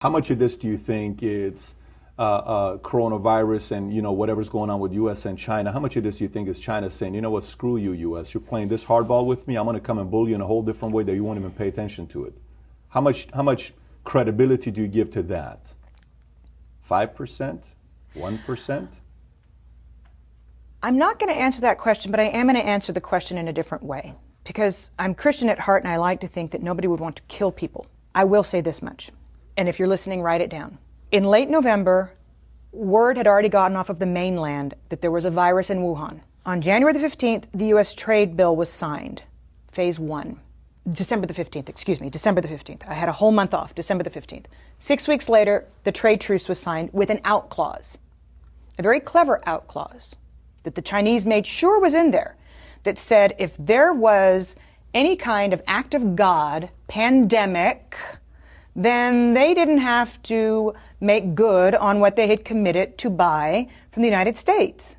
How much of this do you think is coronavirus and whatever's going on with U.S. and China? How much of this do you think is China saying, you know what, screw you, U.S. You're playing this hardball with me. I'm going to come and bully you in a whole different way that you won't even pay attention to it. How much credibility do you give to that? 5%? 1%? I'm not going to answer that question, but I am going to answer the question in a different way. Because I'm Christian at heart and I like to think that nobody would want to kill people. I will say this much. And if you're listening, write it down. In late November, word had already gotten off of the mainland that there was a virus in Wuhan. On January the 15th, the U.S. trade bill was signed, phase 1. December the 15th. I had a whole month off, December the 15th. 6 weeks later, the trade truce was signed with an out clause, a very clever out clause that the Chinese made sure was in there that said if there was any kind of act of God, pandemic, then they didn't have to make good on what they had committed to buy from the United States.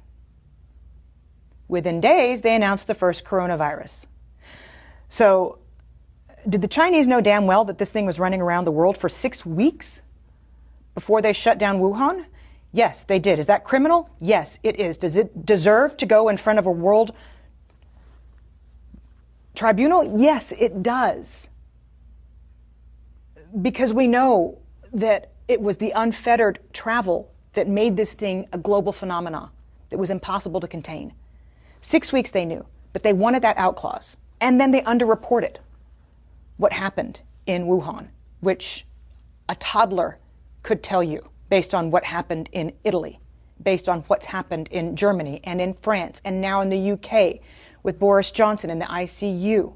Within days, they announced the first coronavirus. So, did the Chinese know damn well that this thing was running around the world for 6 weeks before they shut down Wuhan? Yes, they did. Is that criminal? Yes, it is. Does it deserve to go in front of a world tribunal? Yes, it does. Because we know that it was the unfettered travel that made this thing a global phenomenon that was impossible to contain. 6 weeks they knew, but they wanted that out clause. And then they underreported what happened in Wuhan, which a toddler could tell you based on what happened in Italy, based on what's happened in Germany and in France and now in the UK with Boris Johnson in the ICU.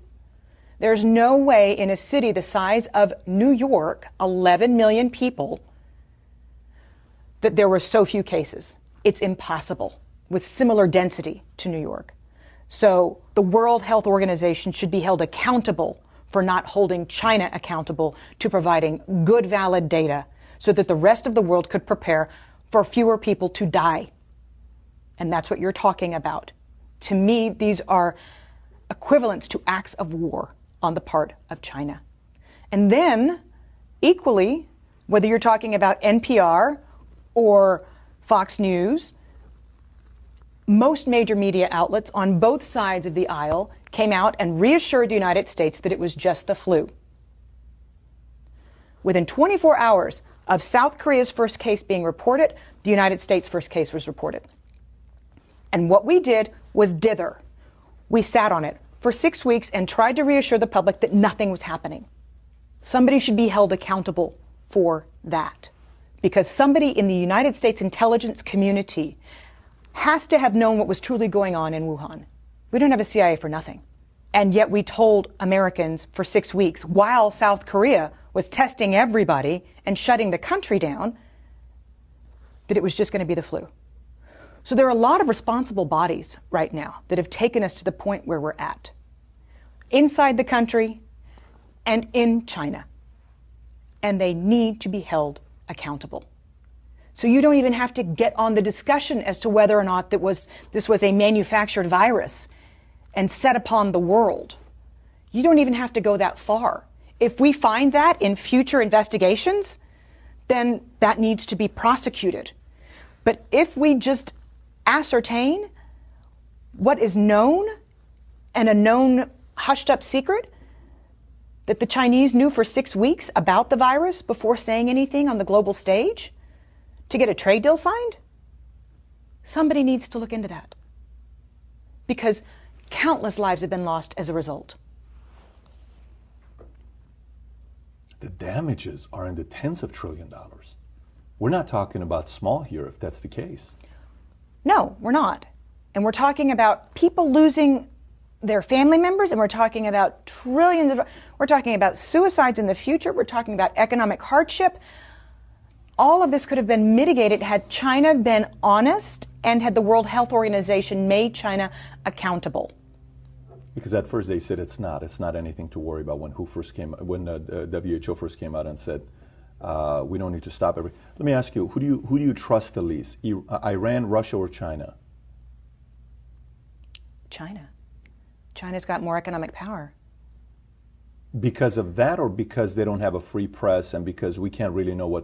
There's no way in a city the size of New York, 11 million people, that there were so few cases. It's impossible with similar density to New York. So the World Health Organization should be held accountable for not holding China accountable to providing good, valid data so that the rest of the world could prepare for fewer people to die. And that's what you're talking about. To me, these are equivalents to acts of war on the part of China. And then, equally, whether you're talking about NPR or Fox News, most major media outlets on both sides of the aisle came out and reassured the United States that it was just the flu. Within 24 hours of South Korea's first case being reported, the United States' first case was reported. And what we did was dither. We sat on it for 6 weeks and tried to reassure the public that nothing was happening. Somebody should be held accountable for that. Because somebody in the United States intelligence community has to have known what was truly going on in Wuhan. We don't have a CIA for nothing. And yet we told Americans for 6 weeks, while South Korea was testing everybody and shutting the country down, that it was just going to be the flu. So there are a lot of responsible bodies right now that have taken us to the point where we're at. Inside the country and in China. And they need to be held accountable. So you don't even have to get on the discussion as to whether or not this was a manufactured virus and set upon the world. You don't even have to go that far. If we find that in future investigations, then that needs to be prosecuted. But if we just ascertain what is known and a known hushed up secret that the Chinese knew for 6 weeks about the virus before saying anything on the global stage to get a trade deal signed, somebody needs to look into that. Because countless lives have been lost as a result. The damages are in the tens of trillions of dollars. We're not talking about small here if that's the case. No, we're not. And we're talking about people losing their family members, and we're talking about we're talking about suicides in the future, we're talking about economic hardship. All of this could have been mitigated had China been honest and had the World Health Organization made China accountable. Because at first they said it's not anything to worry about when the WHO first came out and said we don't need to stop everything. Let me ask you, who do you trust the least? Iran, Russia, or China? China. China's got more economic power. Because of that, or because they don't have a free press and because we can't really know what